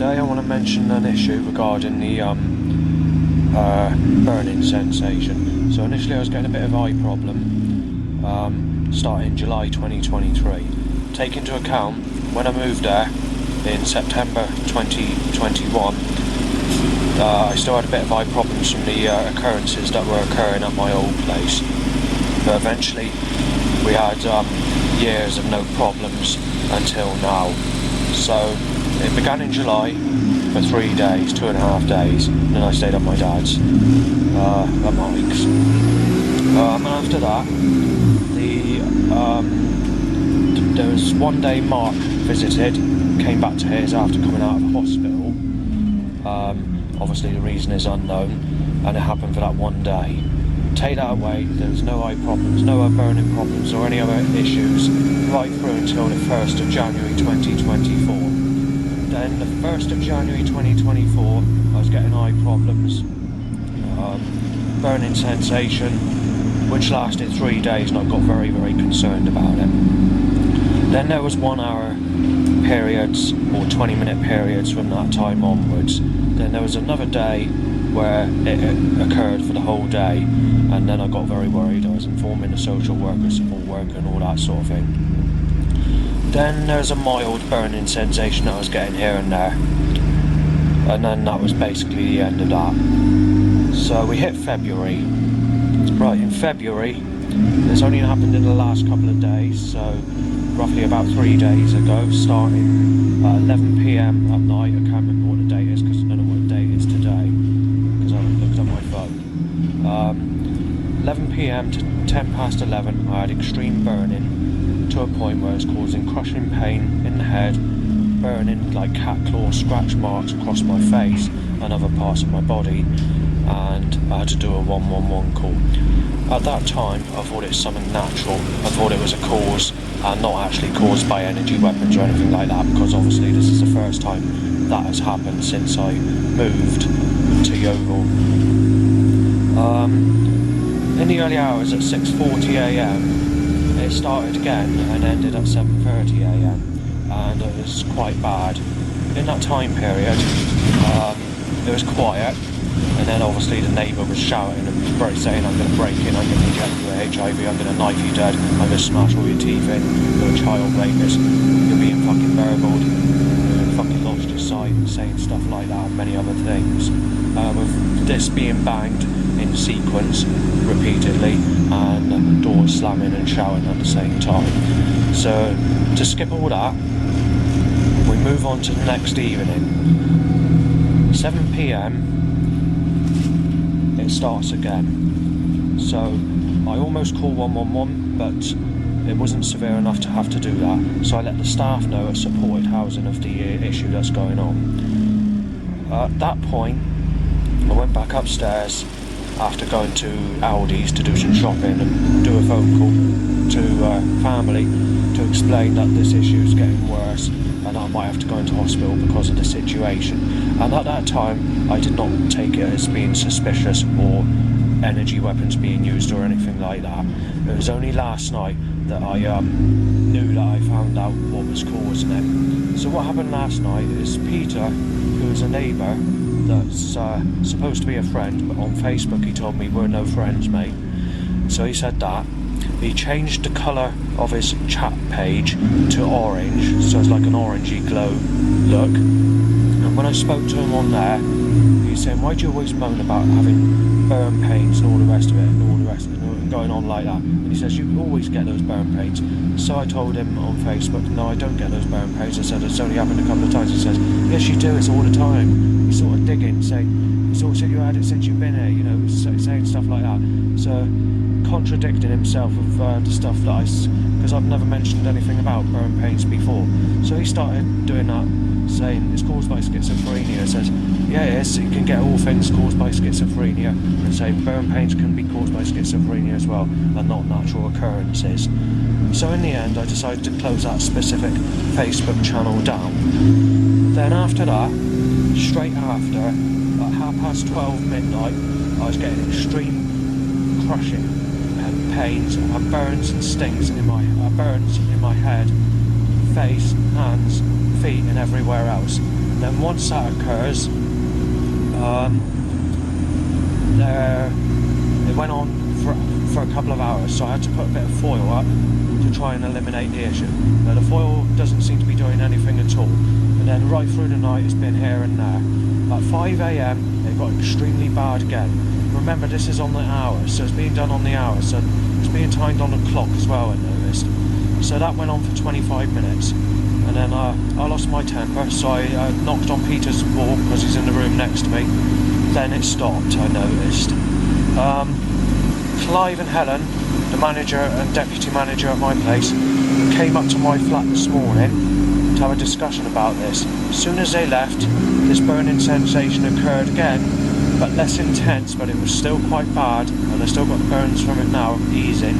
Today I want to mention an issue regarding the burning sensation. So initially I was getting a bit of eye problem starting July 2023. Take into account when I moved there in September 2021, I still had a bit of eye problems from the occurrences that were occurring at my old place. But eventually we had years of no problems until now. So it began in July for 3 days, 2.5 days, and then I stayed at my dad's at Mike's. And after that, there was one day Mark visited, came back to his after coming out of hospital. Obviously the reason is unknown, and it happened for that one day. Take that away, there was no eye problems, no burning problems or any other issues right through until the 1st of January 2024. Then the 1st of January 2024 I was getting eye problems, burning sensation, which lasted 3 days, and I got very, very concerned about it. Then there was 1 hour periods or 20-minute periods from that time onwards. Then there was another day where it occurred for the whole day, and then I got very worried. I was informing the social worker, support worker and all that sort of thing. Then there's a mild burning sensation that I was getting here and there, and then that was basically the end of that. So we hit February. Right, in February, this only happened in the last couple of days, so roughly about 3 days ago, starting at 11 p.m. at night. I can't remember what the date is because I don't know what the date is today because I haven't looked at my phone. 11 p.m. to 10 past 11, I had extreme burning to a point where it was causing crushing pain in the head, burning like cat claw scratch marks across my face and other parts of my body, and I had to do a 111 call. At that time, I thought it was something natural. I thought it was a cause and not actually caused by energy weapons or anything like that, because obviously this is the first time that has happened since I moved to Yeovil. In the early hours at 6:40 a.m, it started again and ended at 7:30 a.m, and it was quite bad. In that time period, it was quiet. And then obviously the neighbour was shouting and saying, "I'm going to break in, I'm going to inject you with HIV, I'm going to knife you dead, I'm going to smash all your teeth in, you're a child rapist, you're being fucking burgled, you're fucking lost your sight," and saying stuff like that and many other things. With this being banged in sequence repeatedly and doors slamming and shouting at the same time. So to skip all that, we move on to the next evening. 7 p.m. it starts again. So I almost called 111, but it wasn't severe enough to have to do that. So I let the staff know at supported housing of the issue that's going on. At that point, I went back upstairs after going to Aldi's to do some shopping and do a phone call to family to explain that this issue is getting worse and I might have to go into hospital because of the situation. And at that time, I did not take it as being suspicious or energy weapons being used or anything like that. It was only last night that I knew that I found out what was causing it. So what happened last night is Peter, who is a neighbour that's supposed to be a friend, but on Facebook he told me we're no friends, mate. So he said that. He changed the colour of his chat page to orange, so it's like an orangey glow look. And when I spoke to him on there, he was saying, "Why do you always moan about having burn pains and all the rest of it and all the rest of it and going on like that?" And he says, "You always get those burn pains." So I told him on Facebook, "No, I don't get those burn pains." I said, "It's only happened a couple of times." He says, "Yes, you do, it's all the time." He's sort of digging, saying, "He sort of said you had it since you've been here," you know, saying stuff like that. So contradicting himself with the stuff that because I've never mentioned anything about burn pains before. So he started doing that, saying it's caused by schizophrenia. Says, yeah, it is, you can get all things caused by schizophrenia, and say burn pains can be caused by schizophrenia as well, and not natural occurrences. So in the end, I decided to close that specific Facebook channel down. Then after that, straight after, at 12:30 midnight, I was getting extreme crushing pains and burns and stings in my head, face, hands, feet and everywhere else. Then once that occurs, it went on for a couple of hours, so I had to put a bit of foil up to try and eliminate the issue. Now the foil doesn't seem to be doing anything at all, and then right through the night it's been here and there. At 5 AM it got extremely bad again. Remember, this is on the hour, so it's being done on the hour, so it's being timed on the clock as well, I noticed. So that went on for 25 minutes, and then I lost my temper, so I knocked on Peter's wall because he's in the room next to me. Then it stopped, I noticed. Clive and Helen, the manager and deputy manager at my place, came up to my flat this morning to have a discussion about this. As soon as they left, this burning sensation occurred again, but less intense, but it was still quite bad, and I still got burns from it now, easing,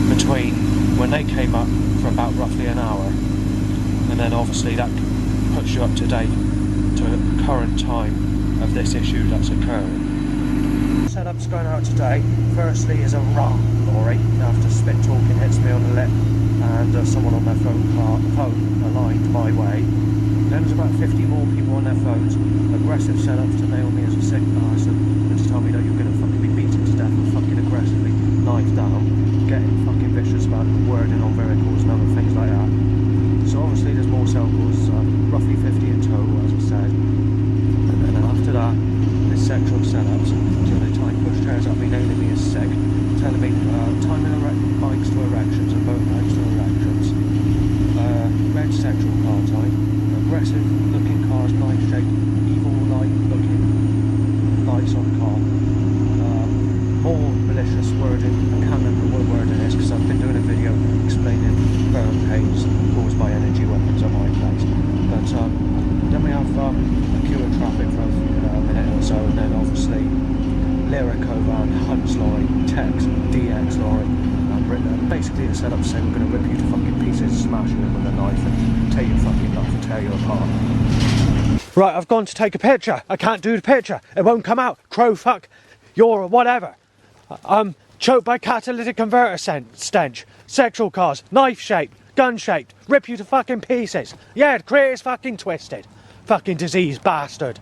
between when they came up for about roughly an hour. And then obviously that puts you up to date to the current time of this issue that's occurring. Setup's going out today. Firstly is a lorry after spit talking hits me on the lip, and someone on their phone aligned my way. Then there's about 50 more people on their phones. Aggressive setups to nail me as a sick person and to tell me that you're going to fucking be beaten to death and fucking aggressively knife down, getting fucking vicious about the wording on vehicles and other things like that. So obviously there's more cell calls, roughly 50 in total, as I said. And then after that, there's sexual setups until they tie pushchairs up me, nailing me as sick, telling me timing bikes to erections and motorbikes to erections, red sexual car type, aggressive looking cars, knife-shaped, evil looking lights on the car, more malicious wording. I can't remember what wording is because I've been doing a video explaining burn pains caused by energy weapons at my place. But then we have a queue of traffic for a minute or so, and then obviously Lyrico van, Hunt's lorry, Tex, DX lorry, and basically the setup saying we're going to rip you to fucking pieces, smash you in with a knife and tear your fucking life and tear you apart. Right, I've gone to take a picture. I can't do the picture. It won't come out. Crow fuck, you're whatever. Choked by catalytic converter stench, sexual cars, knife shaped, gun shaped, rip you to fucking pieces. Yeah, the creator's fucking twisted. Fucking disease bastard.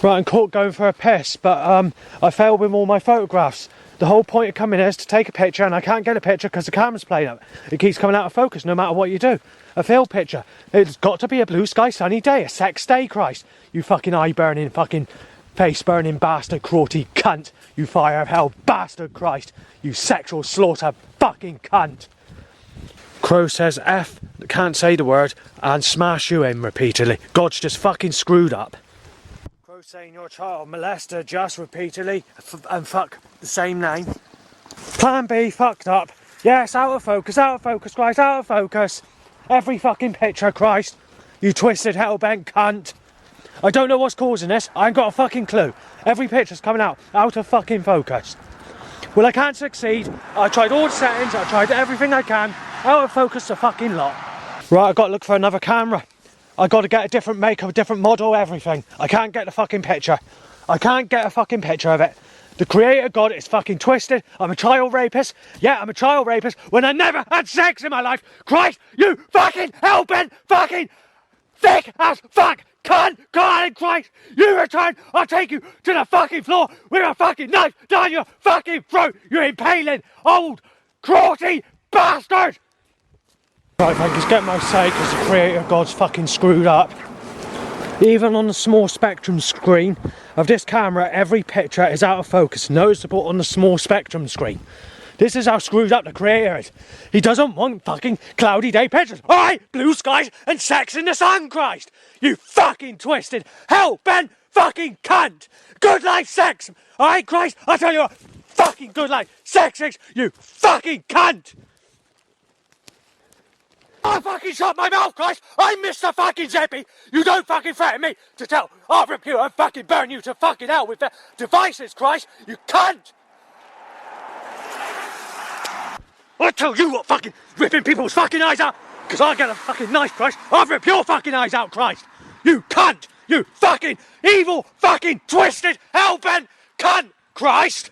Right, I'm caught going for a piss, but I failed with all my photographs. The whole point of coming here is to take a picture, and I can't get a picture because the camera's playing up. It keeps coming out of focus no matter what you do. A failed picture. It's got to be a blue sky sunny day, a sex day, Christ. You fucking eye burning, fucking face burning bastard, cruelty cunt. You fire of hell bastard, Christ. You sexual slaughter fucking cunt. Crow says F, can't say the word, and smash you in repeatedly. God's just fucking screwed up. Crow saying your child molester just repeatedly, and fuck the same name. Plan B fucked up. Yes, out of focus, Christ, out of focus. Every fucking picture, Christ. You twisted hellbent cunt. I don't know what's causing this. I ain't got a fucking clue. Every picture's coming out of fucking focus. Well, I can't succeed. I tried all the settings, I tried everything I can. Out of focus the fucking lot. Right, I've got to look for another camera. I've got to get a different make, a different model, everything. I can't get the fucking picture. I can't get a fucking picture of it. The creator god is fucking twisted. I'm a child rapist. Yeah, I'm a child rapist when I never had sex in my life. Christ, you fucking hellbent fucking thick as fuck cunt, God in Christ, you return, I'll take you to the fucking floor with a fucking knife down your fucking throat, you impaling old cruelty bastard! Right, if I can just get my say, because the creator god's fucking screwed up. Even on the small spectrum screen of this camera, every picture is out of focus, noticeable on the small spectrum screen. This is how screwed up the creator is. He doesn't want fucking cloudy day pictures. Alright, blue skies and sex in the sun, Christ! You fucking twisted, hell-bent fucking cunt! Good life sex! Alright, Christ, I tell you what, fucking good life sex, you fucking cunt! I fucking shut my mouth, Christ! I'm Mr. fucking Zeppy! You don't fucking threaten me to tell I'll rip you and fucking burn you to fucking hell with the devices, Christ! You cunt! I tell you what, fucking ripping people's fucking eyes out, because I get a fucking knife, Christ, I'll rip your fucking eyes out, Christ! You cunt! You fucking evil, fucking twisted, hell-bent cunt, Christ!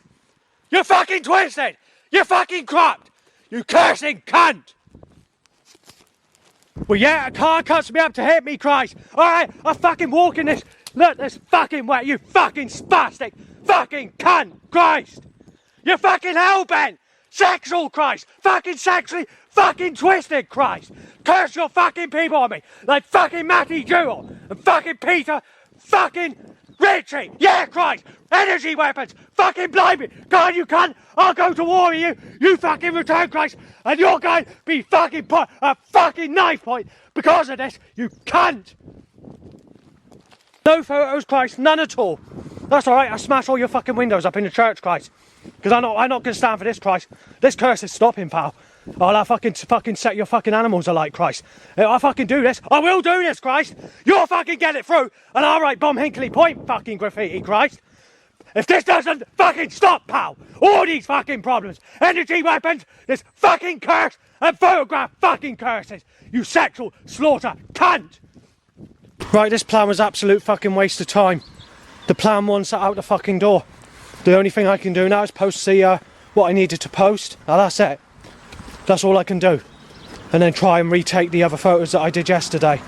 You're fucking twisted! You're fucking corrupt! You cursing cunt! Well, yeah, a car cuts me up to hit me, Christ. Alright, I fucking walk in this. Look, this fucking wet, you fucking spastic fucking cunt, Christ. You fucking hellbent. Sexual, Christ. Fucking sexually fucking twisted, Christ. Curse your fucking people on me. Like fucking Matty Jewell and fucking Peter fucking Ritchie. Yeah, Christ. Energy weapons. Fucking blind me. God, you cunt. I'll go to war with you. You fucking return, Christ. And you're going to be fucking put a fucking knife point because of this, you cunt. No photos, Christ. None at all. That's alright. I'll smash all your fucking windows up in the church, Christ. Because I'm not going to stand for this, Christ. This curse is stopping, pal. I'll fucking set your fucking animals alight, Christ. If I fucking do this, I will do this, Christ. You'll fucking get it through, and I'll write Bomb Hinkley Point fucking graffiti, Christ. If this doesn't fucking stop, pal, all these fucking problems, energy weapons, this fucking curse, and photograph fucking curses, you sexual slaughter cunt. Right, this plan was absolute fucking waste of time. The plan one sat out the fucking door. The only thing I can do now is post what I needed to post. Now that's it. That's all I can do. And then try and retake the other photos that I did yesterday.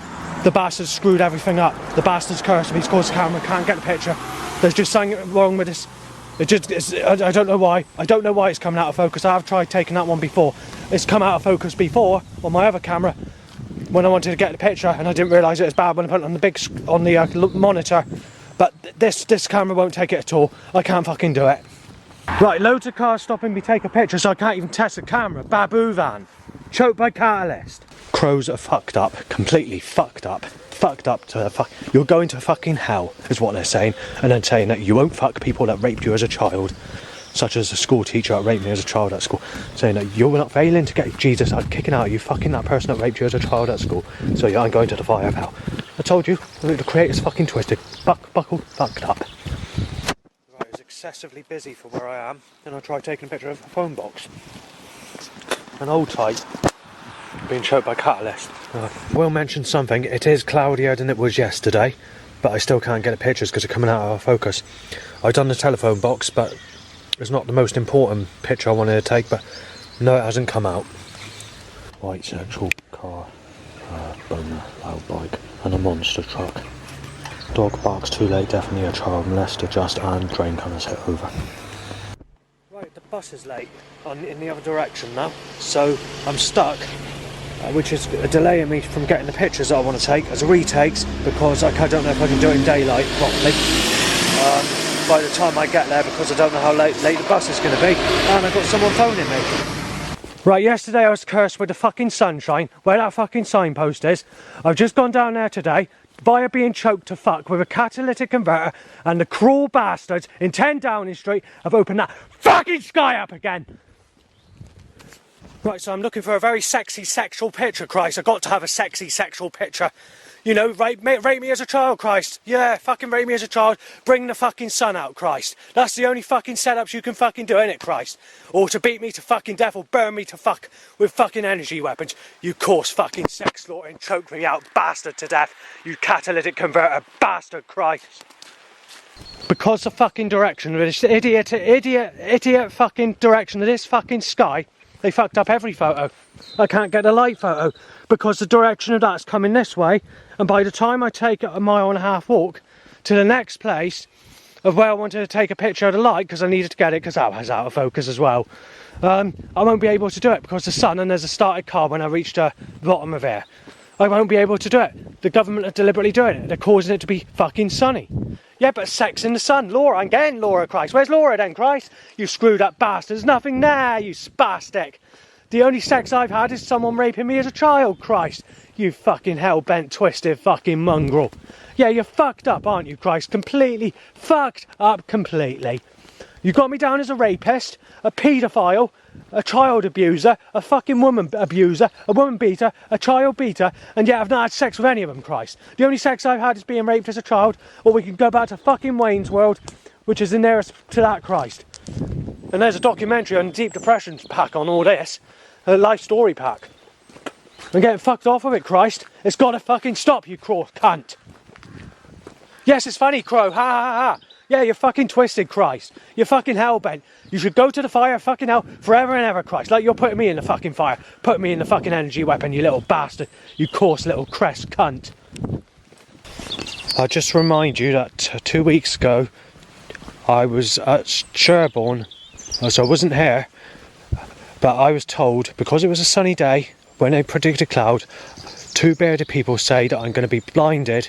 The bastard's screwed everything up. The bastard's cursed me. He's caused the camera. Can't get the picture. There's just something wrong with this. I don't know why. I don't know why it's coming out of focus. I have tried taking that one before. It's come out of focus before on my other camera when I wanted to get the picture, and I didn't realise it was bad when I put it on the monitor. But this camera won't take it at all. I can't fucking do it. Right, loads of cars stopping me take a picture, so I can't even test the camera. Babu van. Choked by catalyst. Crows are fucked up. Completely fucked up. Fucked up to the fuck. You're going to fucking hell, is what they're saying. And then saying that you won't fuck people that raped you as a child. Such as a school teacher that raped me as a child at school. Saying that you're not failing to get Jesus out, kicking out you, fucking that person that raped you as a child at school. So yeah, I'm going to the fire of hell. I told you, the creator's fucking twisted. Buckled, fucked up. Right, I was excessively busy for where I am, and I tried taking a picture of a phone box. An old type, being choked by catalyst. I will mention something, it is cloudier than it was yesterday, but I still can't get the pictures because they're coming out of focus. I've done the telephone box, but it's not the most important picture I wanted to take, but no, it hasn't come out. White sexual car, boner, loud bike, and a monster truck. Dog barks too late, definitely a child molester, just and drain cannot hit over. Right, the bus is late in the other direction now, so I'm stuck, which is delaying me from getting the pictures that I want to take as retakes, because I don't know if I can do it in daylight properly. By the time I get there, because I don't know how late the bus is going to be, and I've got someone phoning me. Right, yesterday I was cursed with the fucking sunshine, where that fucking signpost is. I've just gone down there today, via being choked to fuck with a catalytic converter, and the cruel bastards in 10 Downing Street have opened that fucking sky up again. Right, so I'm looking for a very sexy sexual picture, Christ. I've got to have a sexy sexual picture. You know, rape me as a child, Christ. Yeah, fucking rape me as a child. Bring the fucking sun out, Christ. That's the only fucking setups you can fucking do, innit, Christ? Or to beat me to fucking death, or burn me to fuck with fucking energy weapons. You coarse fucking sex slaughtering, choke me out bastard to death. You catalytic converter bastard, Christ. Because the fucking direction of this idiot fucking direction of this fucking sky, they fucked up every photo. I can't get the light photo because the direction of that's coming this way, and by the time I take a 1.5 mile walk to the next place of where I wanted to take a picture of the light, because I needed to get it because that was out of focus as well, I won't be able to do it because the sun, and there's a started car when I reach the bottom of here. I won't be able to do it. The government are deliberately doing it. They're causing it to be fucking sunny. Yeah, but sex in the sun. Laura, I'm getting Laura, Christ. Where's Laura then, Christ? You screwed up bastard. There's nothing there, you spastic. The only sex I've had is someone raping me as a child, Christ. You fucking hell-bent, twisted fucking mongrel. Yeah, you're fucked up, aren't you, Christ? Completely fucked up completely. You got me down as a rapist, a paedophile, a child abuser, a fucking woman abuser, a woman beater, a child beater, and yet I've not had sex with any of them, Christ. The only sex I've had is being raped as a child, or we can go back to fucking Wayne's World, which is the nearest to that, Christ. And there's a documentary on Deep Depression pack on all this, a life story pack. I'm getting fucked off of it, Christ. It's got to fucking stop, you cruel cunt. Yes, it's funny, Crow, ha ha ha. Yeah, you're fucking twisted, Christ. You're fucking hell-bent. You should go to the fire, fucking hell, forever and ever, Christ. Like you're putting me in the fucking fire. Put me in the fucking energy weapon, you little bastard. You coarse little crest cunt. I'll just remind you that 2 weeks ago, I was at Sherborne, so I wasn't here, but I was told, because it was a sunny day, when they predicted cloud, 2 bearded people say that I'm going to be blinded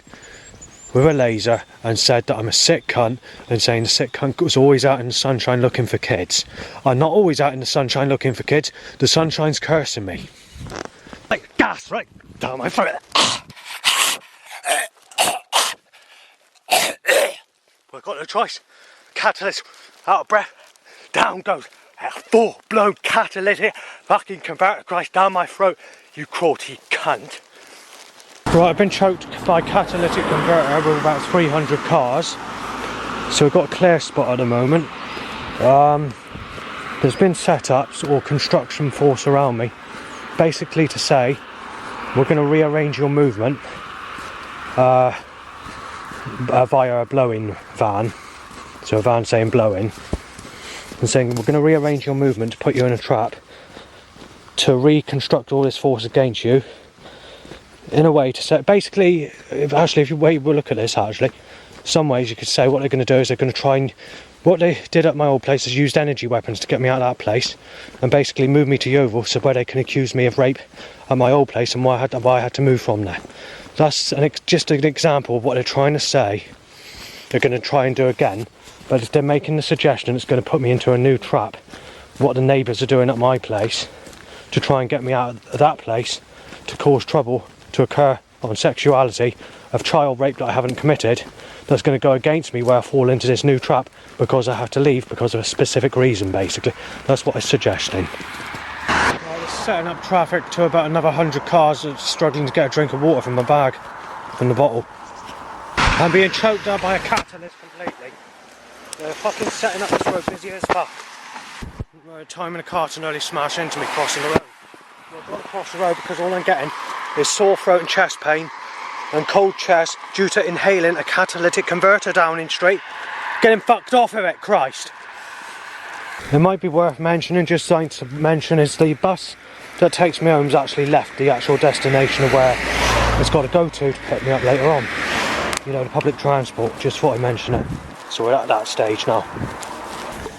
with a laser and said that I'm a sick cunt, and saying the sick cunt was always out in the sunshine looking for kids. I'm not always out in the sunshine looking for kids. The sunshine's cursing me. Like gas right down my throat. We've got no choice. Catalyst, out of breath, down goes a full-blown catalytic fucking converter, Christ, down my throat, you crawty cunt. Right, I've been choked by catalytic converter with about 300 cars, so we've got a clear spot at the moment. There's been setups or construction force around me, basically to say, we're going to rearrange your movement via a blowing van. So a van saying blowing, and saying we're going to rearrange your movement to put you in a trap to reconstruct all this force against you in a way to say, basically, if you look at this, actually, some ways you could say what they're going to do is they're going to try and, what they did at my old place is used energy weapons to get me out of that place and basically move me to Yeovil, so where they can accuse me of rape at my old place and why I had to move from there. That's just an example of what they're trying to say they're going to try and do again. But if they're making the suggestion it's going to put me into a new trap, what the neighbours are doing at my place to try and get me out of that place, to cause trouble to occur on sexuality of child rape that I haven't committed, that's going to go against me where I fall into this new trap because I have to leave because of a specific reason, basically. That's what I'm suggesting. Right, it's setting up traffic to about another 100 cars that's struggling to get a drink of water from my bag, from the bottle. I'm being choked up by a catalyst completely. They're fucking setting up this road busy as fuck. Time in a car to nearly smash into me crossing the road. I've got to cross the road because all I'm getting is sore throat and chest pain and cold chest due to inhaling a catalytic converter Downing Street. Getting fucked off of it, Christ. It might be worth mentioning, just something to mention, is the bus that takes me home's actually left the actual destination of where it's got to go to pick me up later on. You know, the public transport, just thought I'd mention it. So we're at that stage now.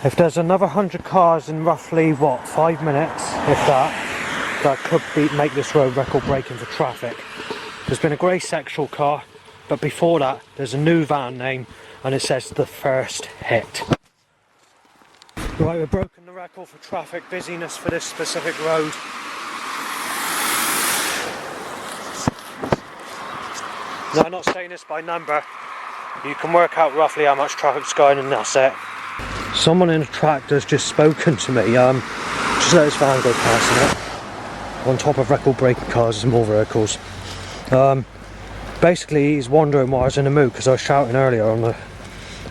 If there's another 100 cars in roughly, 5 minutes, if that could make this road record breaking for traffic. There's been a grey sexual car, but before that there's a new van name and it says the first hit. Right, we've broken the record for traffic busyness for this specific road. Now, I'm not saying this by number, you can work out roughly how much traffic's going and that's it. Someone in a tractor's just spoken to me, just let his van go past it. On top of record breaking cars and more vehicles. Basically he's wondering why I was in the mood because I was shouting earlier and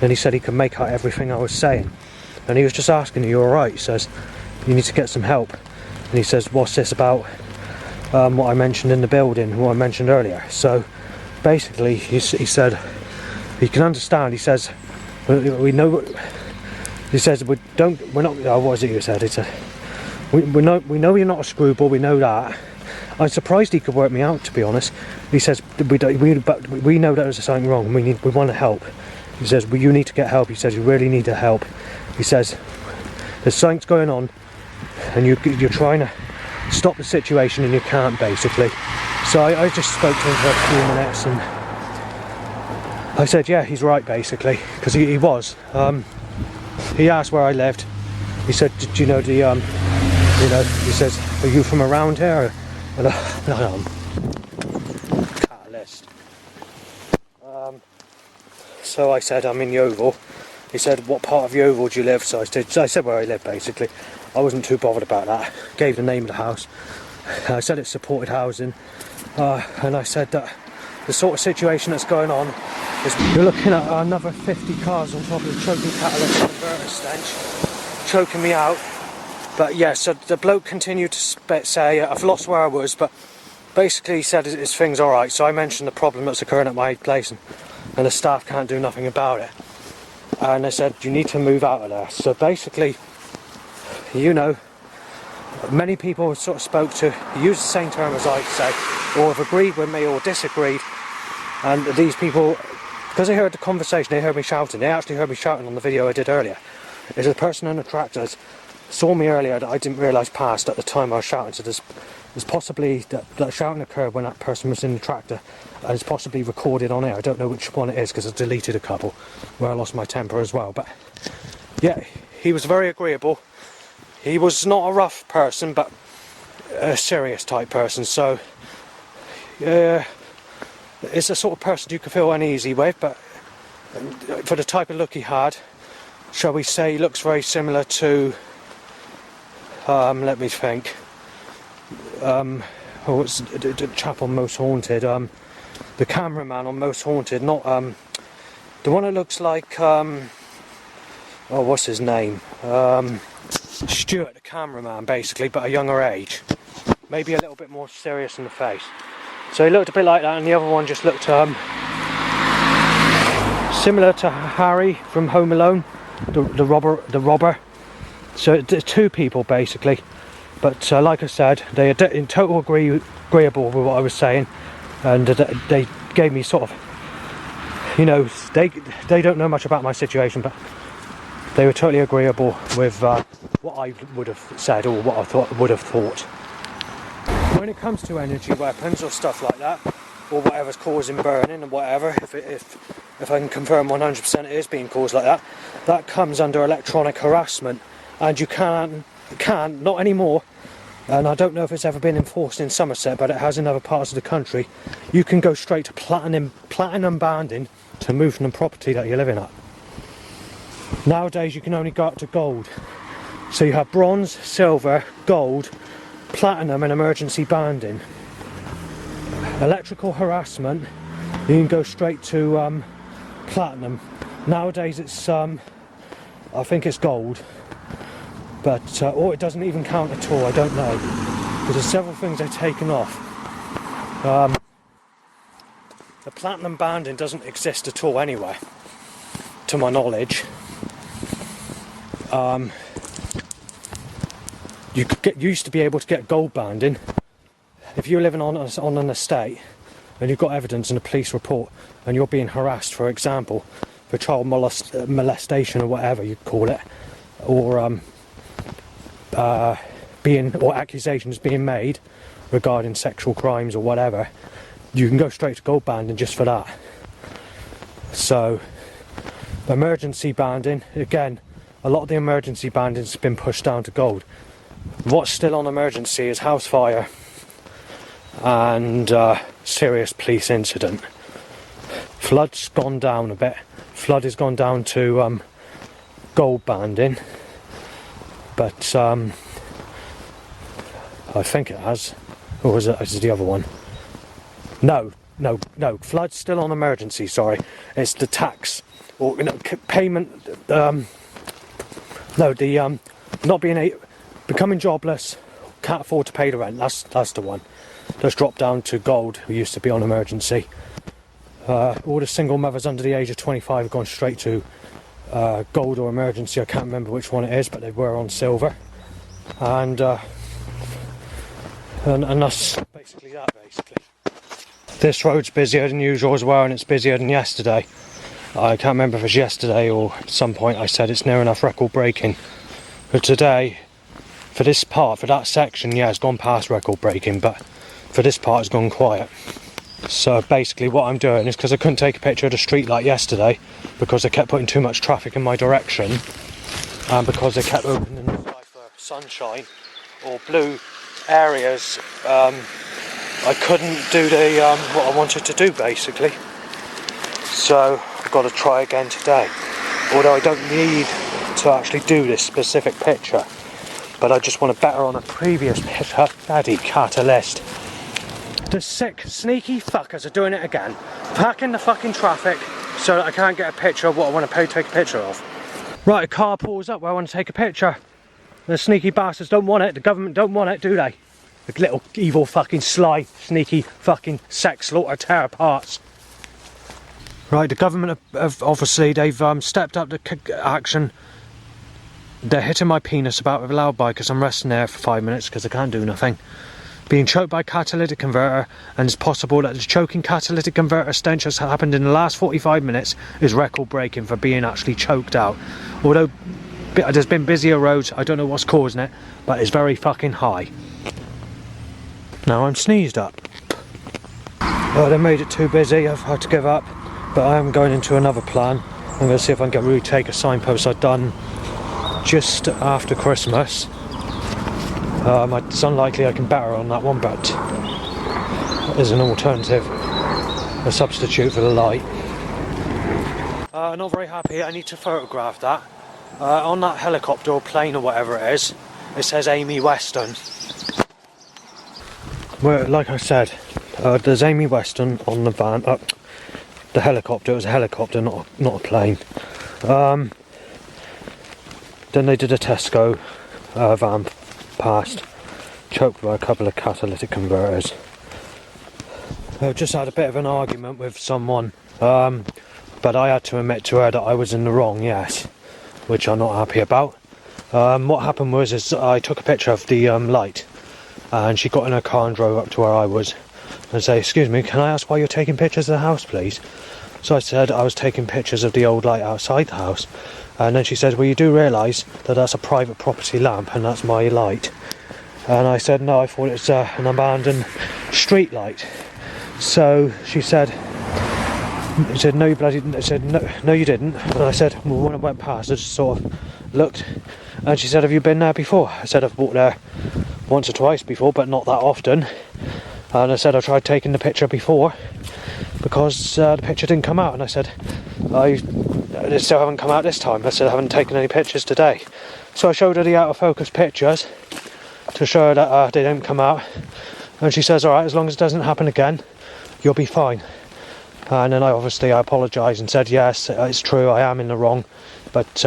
he said he could make out everything I was saying. And he was just asking, are you alright? He says, you need to get some help. And he says, what's this about what I mentioned in the building, what I mentioned earlier? So basically he said, he can understand, he says, we know, he says, we're not, what was it you said? He said, we know you're not a screwball, we know that. I'm surprised he could work me out, to be honest. He says, but we know that there's something wrong, we want to help. He says, well, you need to get help. He says, you really need to help. He says, there's something's going on and you're trying to stop the situation and you can't, basically. So I just spoke to him for a few minutes and I said, yeah, he's right, basically, because he was. He asked where I lived. He said, did you know the, he says, are you from around here? And catalyst. So I said, I'm in Yeovil. He said, what part of Yeovil do you live? So I said where I live, basically. I wasn't too bothered about that. Gave the name of the house. I said it's supported housing. And I said that the sort of situation that's going on is you're looking at another 50 cars on top of the choking catalyst converter stench, choking me out. But yeah, so the bloke continued to say, I've lost where I was, but basically he said his thing's alright. So I mentioned the problem that's occurring at my place and the staff can't do nothing about it. and they said you need to move out of there. So basically, you know, many people sort of spoke to, use the same term as I say, or have agreed with me or disagreed, and these people, because they heard the conversation, they heard me shouting. They actually heard me shouting on the video I did earlier. There's a person on the tractor saw me earlier that I didn't realise passed at the time I was shouting, so there's possibly that shouting occurred when that person was in the tractor, and it's possibly recorded on air. I don't know which one it is because I deleted a couple where I lost my temper as well, but yeah, he was very agreeable. He was not a rough person, but a serious type person, so it's a sort of person you can feel uneasy with, but for the type of look he had, shall we say, he looks very similar to, let me think, it's the chap on Most Haunted, the cameraman on Most Haunted, not, the one that looks like, oh, what's his name, Stuart, the cameraman, basically, but a younger age, maybe a little bit more serious in the face. So he looked a bit like that, and the other one just looked similar to Harry from Home Alone, the robber. So two people basically, but like I said, they are in total agreeable with what I was saying, and they gave me sort of, you know, they don't know much about my situation, but they were totally agreeable with what I would have said or what I would have thought. When it comes to energy weapons or stuff like that, or whatever's causing burning and whatever, if I can confirm 100% it is being caused like that, that comes under electronic harassment, and you can not anymore, and I don't know if it's ever been enforced in Somerset, but it has in other parts of the country. You can go straight to platinum banding to move from the property that you're living at. Nowadays you can only go up to gold, so you have bronze, silver, gold, platinum and emergency banding. Electrical harassment, you can go straight to platinum. Nowadays it's I think it's gold, but or it doesn't even count at all, I don't know, because there's several things they've taken off. The platinum banding doesn't exist at all anyway, to my knowledge. You used to be able to get gold banding if you're living on an estate and you've got evidence in a police report and you're being harassed, for example, for child molestation or whatever you call it, or accusations being made regarding sexual crimes or whatever, you can go straight to gold banding just for that. So emergency banding, again, a lot of the emergency banding has been pushed down to gold. What's still on emergency is house fire and serious police incident. Flood's gone down a bit. Flood has gone down to gold banding, but I think it has. Or is it the other one? No. Flood's still on emergency. Sorry, it's the tax or payment. Becoming jobless, can't afford to pay the rent. That's the one. That's dropped down to gold. Who used to be on emergency. All the single mothers under the age of 25 have gone straight to gold or emergency. I can't remember which one it is, but they were on silver. And that's basically that. This road's busier than usual as well, and it's busier than yesterday. I can't remember if it was yesterday or at some point I said it's near enough record breaking. But today, for this part, for that section, yeah, it's gone past record breaking, but for this part it's gone quiet. So basically what I'm doing is, because I couldn't take a picture of the street like yesterday because they kept putting too much traffic in my direction, and because they kept opening the sky for sunshine or blue areas, I couldn't do what I wanted to do basically. So I've got to try again today, although I don't need to actually do this specific picture, but I just want to better on a previous picture. Daddy catalyst. The sick, sneaky fuckers are doing it again, packing the fucking traffic so that I can't get a picture of what I want to take a picture of. Right, a car pulls up where I want to take a picture. The sneaky bastards don't want it, the government don't want it, do they? The little evil fucking sly, sneaky fucking sex slaughter tear parts. Right, the government have obviously, they've stepped up the action. They're hitting my penis about with a loud bike because I'm resting there for 5 minutes because I can't do nothing. Being choked by catalytic converter, and it's possible that the choking catalytic converter stench has happened in the last 45 minutes is record breaking for being actually choked out. Although there's been busier roads, I don't know what's causing it, but it's very fucking high. Now I'm sneezed up. Oh, they made it too busy, I've had to give up, but I am going into another plan. I'm going to see if I can retake a signpost I'd done just after Christmas. It's unlikely I can better on that one, but as an alternative, a substitute for the light. Not very happy, I need to photograph that. On that helicopter or plane or whatever it is, it says Amy Weston. Well, like I said, there's Amy Weston on the van, the helicopter. It was a helicopter, not a plane. Then they did a Tesco van past, choked by a couple of catalytic converters. I've just had a bit of an argument with someone, but I had to admit to her that I was in the wrong, yes, which I'm not happy about. What happened was I took a picture of the light, and she got in her car and drove up to where I was and said, "Excuse me, can I ask why you're taking pictures of the house, please?" So I said I was taking pictures of the old light outside the house. And then she said, "Well, you do realise that that's a private property lamp and that's my light." And I said, "No, I thought it was an abandoned street light." So she said, "No, you bloody..." I said, no, you didn't." And I said, "Well, when I went past, I just sort of looked." And she said, "Have you been there before?" I said, "I've walked there once or twice before, but not that often." And I said, "I tried taking the picture before because the picture didn't come out." And I said, "They still haven't come out this time." I said, "I haven't taken any pictures today." So I showed her the out of focus pictures to show her that they didn't come out. And she says, "Alright, as long as it doesn't happen again, you'll be fine." And then I apologised and said, "Yes, it's true, I am in the wrong. But,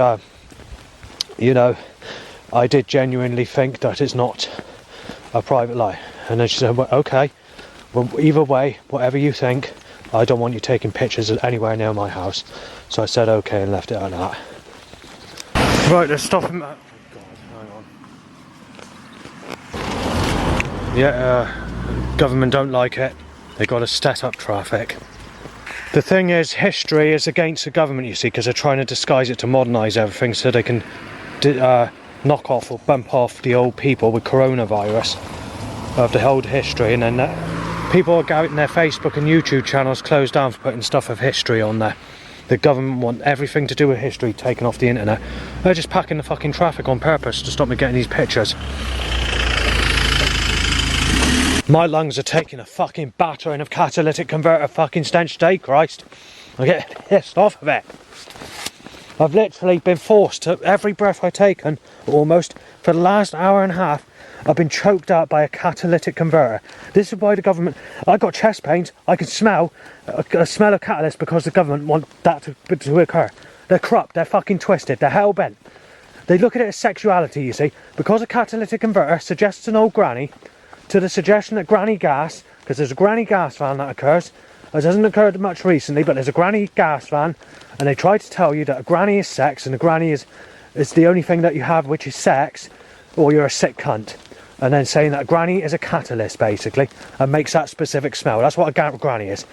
you know, I did genuinely think that it's not a private light." And then she said, "Well, okay, well, either way, whatever you think, I don't want you taking pictures anywhere near my house." So I said okay and left it at that. Right, let's stop him. Oh God, hang on. Yeah, government don't like it. They got to set up traffic. The thing is, history is against the government, you see, because they're trying to disguise it to modernise everything so they can knock off or bump off the old people with coronavirus of the old history, and then people are getting their Facebook and YouTube channels closed down for putting stuff of history on there. The government want everything to do with history taken off the internet. They're just packing the fucking traffic on purpose to stop me getting these pictures. My lungs are taking a fucking battering of catalytic converter fucking stench today, Christ. I get pissed off of it. I've literally been forced to, every breath I've taken, almost, for the last hour and a half, I've been choked out by a catalytic converter. This is why the government... I got chest pains, I can smell a smell of catalyst because the government want that to occur. They're corrupt, they're fucking twisted, they're hell-bent. They look at it as sexuality, you see. Because a catalytic converter suggests an old granny, to the suggestion that granny gas, because there's a granny gas van that occurs. It hasn't occurred much recently, but there's a granny gas van, and they try to tell you that a granny is sex, and a granny is the only thing that you have which is sex, or you're a sick cunt. And then saying that a granny is a catalyst, basically, and makes that specific smell. That's what a granny is.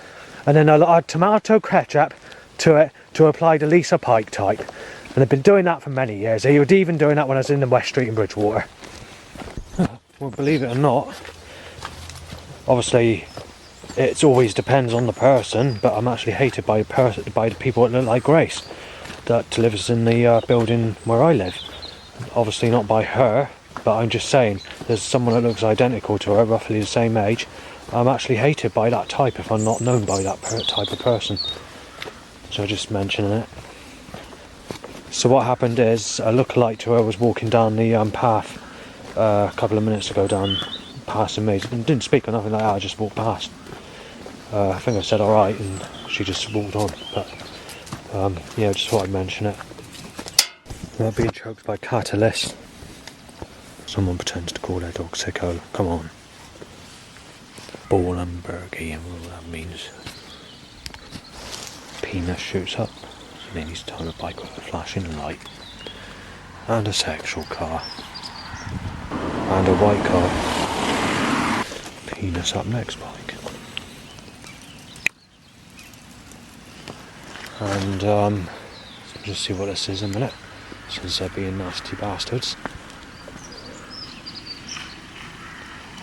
And then they'll add tomato ketchup to it to apply the Lisa Pike type. And they've been doing that for many years. They were even doing that when I was in the West Street in Bridgewater. Well, believe it or not, obviously it always depends on the person, but I'm actually hated by the people that look like Grace, that lives in the building where I live. Obviously not by her, but I'm just saying, there's someone that looks identical to her, roughly the same age. I'm actually hated by that type if I'm not known by that type of person. So just mentioning it. So what happened is, a lookalike to her was walking down the path a couple of minutes ago, down past me. Didn't speak or nothing like that, I just walked past. I think I said alright and she just walked on, but yeah, just thought I'd mention it. Not being choked by catalyst. Someone pretends to call their dog Sicko. Come on. Ballenbergy, and all that means. penis shoots up, and then he's towing a bike with a flashing light. And a sexual car. And a white car. Penis up next bike. And just see what this is in a minute, since they're being nasty bastards.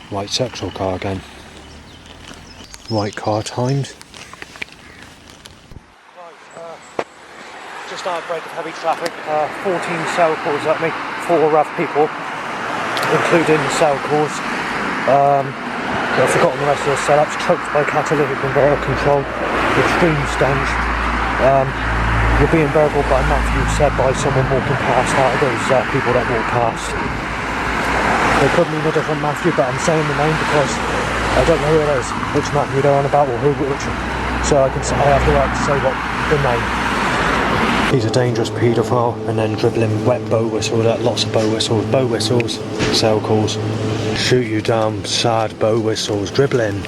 White sexual car again. White car timed. Just out of break of heavy traffic, 14 cell calls at me, 4 rough people, including cell calls. I've forgotten the rest of the setups. Choked by catalytic converter control, extreme stench. You're being burgled by Matthew, said by someone walking past, out of those people that walk past. They could mean a different Matthew, but I'm saying the name because I don't know who it is, which Matthew they're on about, or who, which. So I have the right to say what the name. He's a dangerous paedophile, and then dribbling wet bow whistles, lots of bow whistles, cell calls, shoot you down, sad bow whistles, dribbling.